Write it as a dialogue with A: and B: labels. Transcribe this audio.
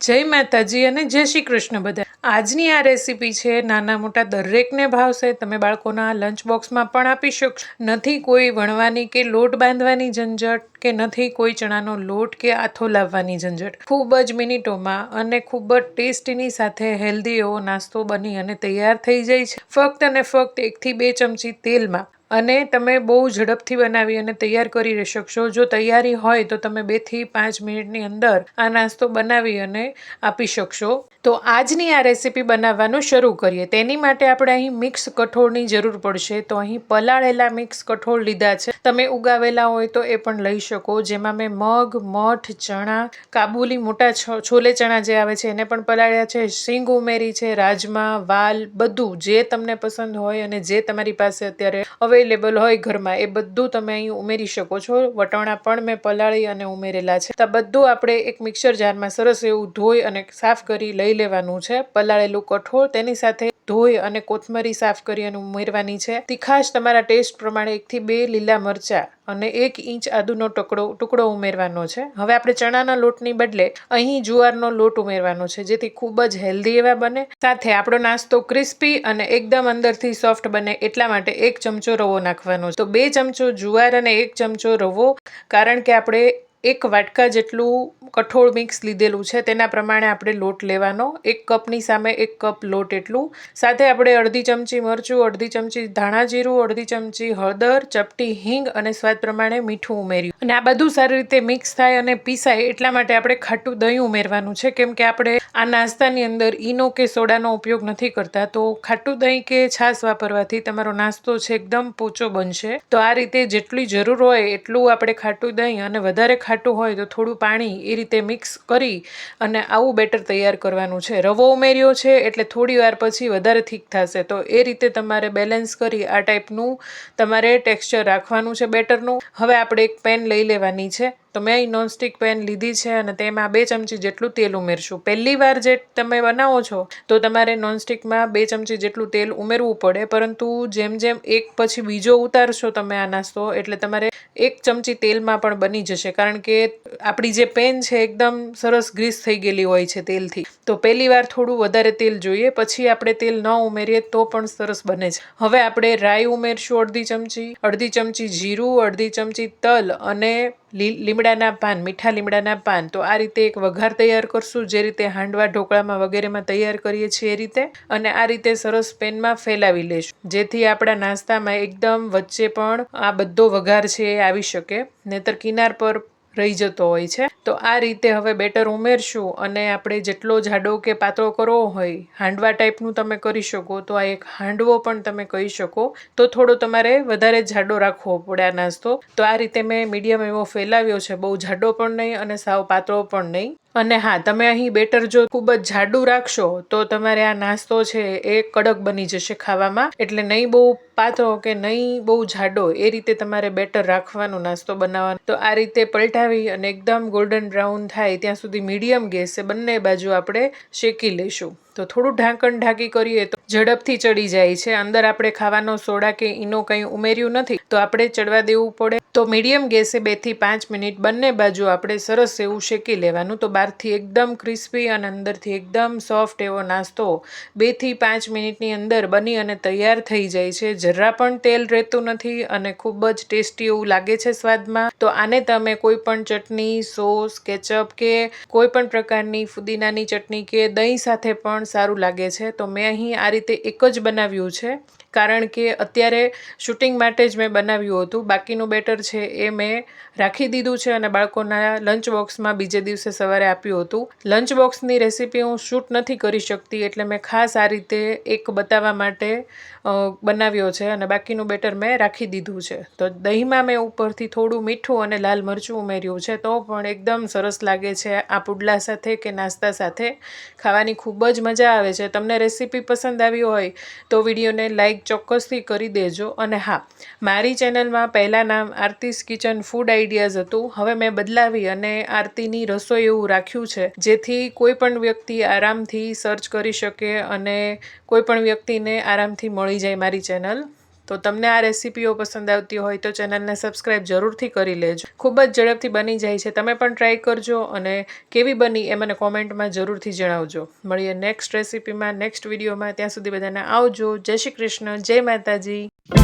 A: જય માતાજી અને જય શ્રી કૃષ્ણ બધા। આજની આ રેસીપી છે નાના મોટા દરેકને ભાવશે। તમે બાળકોના લંચ બોક્સમાં પણ આપી શકશો। નથી કોઈ વણવાની કે લોટ બાંધવાની ઝંઝટ કે નથી કોઈ ચણાનો લોટ કે આથો લાવવાની ઝંઝટ। ખૂબ જ મિનિટોમાં અને ખૂબ જ ટેસ્ટીની સાથે હેલ્ધી એવો નાસ્તો બની અને તૈયાર થઈ જાય છે ફક્ત અને ફક્ત 1 થી 2 ચમચી તેલમાં। અને તમે બહુ ઝડપથી બનાવી અને તૈયાર કરી શકશો। જો તૈયારી હોય તો તમે 2 થી 5 મિનિટની અંદર આ નાસ્તો બનાવી અને આપી શકશો। તો આજની આ રેસીપી બનાવવાનું શરૂ કરીએ। તેની માટે આપણે અહીં મિક્સ કઠોળની જરૂર પડશે। તો અહીં પલાળેલા મિક્સ કઠોળ લીધા છે। તમે ઉગાવેલા હોય તો એ પણ લઈ શકો। જેમાં મેં મગ, મઠ, ચણા, કાબુલી મોટા છોલે ચણા જે આવે છે એને પણ પલાળ્યા છે, સિંગ ઉમેરી છે, રાજમા, વાલ, બધું જે તમને પસંદ હોય અને જે તમારી પાસે અત્યારે અવેલેબલ હોય ઘરમાં એ બધું તમે અહીં ઉમેરી શકો છો। વટાણા પણ મેં પલાળી અને ઉમેરેલા છે। તો બધું આપણે એક મિક્સર જારમાં સરસ એવું ધોઈ અને સાફ કરી લઈ લેવાનું છે। પલાળેલું કઠોળ, તેની સાથે ધોઈ અને કોથમરી સાફ કરી અને ઉમેરવાની છે। તીખાશ તમારા ટેસ્ટ પ્રમાણે 1 થી 2 લીલા મરચાં અને 1 ઇંચ આદુનો ટુકડો ઉમેરવાનો છે। હવે આપણે ચણાના લોટની બદલે અહીં જુવારનો લોટ ઉમેરવાનો છે જેથી ખૂબ જ હેલ્ધી એવા બને। સાથે આપણો નાસ્તો ક્રિસ્પી અને એકદમ અંદરથી સોફ્ટ બને એટલા માટે 1 ચમચો રવો નાખવાનો છે। તો 2 ચમચો જુવાર અને 1 ચમચો રવો, કારણ કે આપણે 1 વાટકા જેટલું કઠોળ મિક્સ લીધેલું છે તેના પ્રમાણે આપણે લોટ લેવાનો। 1 કપની સામે 1 કપ લોટ એટલું। સાથે આપણે અડધી ચમચી મરચું, અડધી ચમચી ધાણા જીરું, અડધી ચમચી હળદર, ચપટી હિંગ અને સ્વાદ પ્રમાણે મીઠું ઉમેર્યું અને આ બધું સારી રીતે મિક્સ થાય અને પીસાય એટલા માટે આપણે ખાટું દહીં ઉમેરવાનું છે, કેમ કે આપણે આ નાસ્તાની અંદર ઈનો કે સોડાનો ઉપયોગ નથી કરતા। તો ખાટું દહીં કે છાશ વાપરવાથી તમારો નાસ્તો છે એકદમ પોચો બનશે। તો આ રીતે જેટલી જરૂર હોય એટલું આપણે ખાટું દહીં અને વધારે ખાટું હોય તો થોડું પાણી એ રીતે મિક્સ કરી અને આવું બેટર તૈયાર કરવાનું છે। રવો ઉમેર્યો છે એટલે થોડી વાર પછી વધારે થીક થશે। તો એ રીતે તમારે બેલેન્સ કરી આ ટાઈપનું તમારે ટેક્સચર રાખવાનું છે બેટરનું। હવે આપણે એક પેન લઈ લેવાની છે। તો મેં અહીં નોનસ્ટિક પેન લીધી છે અને તેમાં 2 ચમચી જેટલું તેલ ઉમેરશું। પહેલી વાર જે તમે બનાવો છો તો તમારે નોનસ્ટિકમાં 2 ચમચી જેટલું તેલ ઉમેરવું પડે, પરંતુ જેમ જેમ એક પછી બીજો ઉતારશો તમે આ નાસ્તો એટલે તમારે 1 ચમચી તેલમાં પણ બની જશે, કારણ કે આપણી જે પેન છે એકદમ સરસ ગ્રીસ થઈ ગયેલી હોય છે તેલથી। તો પહેલી વાર થોડું વધારે તેલ જોઈએ, પછી આપણે તેલ ન ઉમેરીએ તો પણ સરસ બને છે। હવે આપણે રાઈ ઉમેરશું અડધી ચમચી જીરું, અડધી ચમચી તલ અને લીમડાના પાન, મીઠા લીમડાના પાન। તો આ રીતે એક વઘાર તૈયાર કરશું, જે રીતે હાંડવા ઢોકળામાં વગેરેમાં તૈયાર કરીએ છીએ એ રીતે। અને આ રીતે સરસ પેનમાં ફેલાવી લેશું, જેથી આપણા નાસ્તામાં એકદમ વચ્ચે પણ આ બધો વઘાર છે એ આવી શકે, નહીતર કિનાર પર રહી જતો હોય છે। તો આ રીતે હવે બેટર ઉમેરશું અને આપણે જેટલો જાડો કે પાતળો કરવો હોય, હાંડવા ટાઈપનું તમે કરી શકો। તો આ એક હાંડવો પણ તમે કહી શકો। તો થોડો તમારે વધારે જાડો રાખવો પડે આ નાસ્તો। તો આ રીતે મેં મીડિયમ એવો ફેલાવ્યો છે, બહુ જાડો પણ નહીં અને સાવ પાતળો પણ નહીં। અને હા, તમે અહીં બેટર જો ખૂબ જ જાડું રાખશો તો તમારે આ નાસ્તો છે એ કડક બની જશે ખાવામાં। એટલે નહીં બહુ પાતળો કે નહીં બહુ જાડો, એ રીતે તમારે બેટર રાખવાનું નાસ્તો બનાવવાનો। તો આ રીતે પલટાવી અને એકદમ ગોલ્ડન બ્રાઉન થાય ત્યાં સુધી મીડિયમ ગેસે બંને બાજુ આપણે શેકી લઈશું। તો થોડું ઢાંકણ ઢાંકી કરીએ તો ઝડપથી ચડી જાય છે। અંદર આપણે ખાવાનો સોડા કે ઈનો કંઈ ઉમેર્યું નથી તો આપણે ચડવા દેવું પડે। તો મીડિયમ ગેસે 2 થી 5 મિનિટ બંને બાજુ આપણે સરસ એવું શેકી લેવાનું। તો બહારથી એકદમ ક્રિસ્પી અને અંદરથી એકદમ સોફ્ટ એવો નાસ્તો 2 થી 5 મિનિટની અંદર બની અને તૈયાર થઈ જાય છે। જરા પણ તેલ રહેતું નથી અને ખૂબ જ ટેસ્ટી એવું લાગે છે સ્વાદમાં। તો આને તમે કોઈ પણ ચટણી, સોસ, કેચઅપ કે કોઈ પણ પ્રકારની ફુદીનાની ચટણી કે દહીં સાથે પણ સારું લાગે છે। તો મેં અહીં આ રીતે એક જ બનાવ્યું છે, કારણ કે અત્યારે શૂટિંગ માટે જ મેં બનાવ્યું હતું। બાકીનું બેટર છે એ મેં રાખી દીધું છે અને બાળકોના લંચ બોક્સમાં બીજે દિવસે સવારે આપ્યું હતું। લંચ બોક્સની રેસીપી હું શૂટ નથી કરી શકતી એટલે મેં ખાસ આ રીતે એક બતાવવા માટે બનાવ્યો છે અને બાકીનું બેટર મેં રાખી દીધું છે। તો દહીંમાં મેં ઉપરથી થોડું મીઠું અને લાલ મરચું ઉમેર્યું છે, તો પણ એકદમ સરસ લાગે છે આ પુડલા સાથે કે નાસ્તા સાથે ખાવાની ખૂબ જ મજા આવે છે। તમને રેસીપી પસંદ આવી હોય તો વિડીયોને લાઈક ચોક્કસથી કરી દેજો। અને હા, મારી ચેનલમાં પહેલાં નામ આરતીસ કિચન ફૂડ આઈડિયાઝ હતું, હવે મેં બદલાવી અને આરતીની રસોઈ એવું રાખ્યું છે, જેથી કોઈ પણ વ્યક્તિ આરામથી સર્ચ કરી શકે અને કોઈ પણ વ્યક્તિને આરામથી મળી જાય મારી ચેનલ। તો તમને આ રેસીપીઓ પસંદ આવતી હોય તો ચેનલને સબસ્ક્રાઈબ જરૂરથી કરી લેજો. ખૂબ જ ઝડપથી બની જાય છે. તમે પણ ટ્રાય કરજો અને કેવી બની એ મને કોમેન્ટમાં જરૂરથી જણાવજો. મળીએ નેક્સ્ટ રેસીપીમાં, નેક્સ્ટ વિડીયોમાં. ત્યાં સુધી બધાને આવજો. જય શ્રી કૃષ્ણ, જય માતાજી.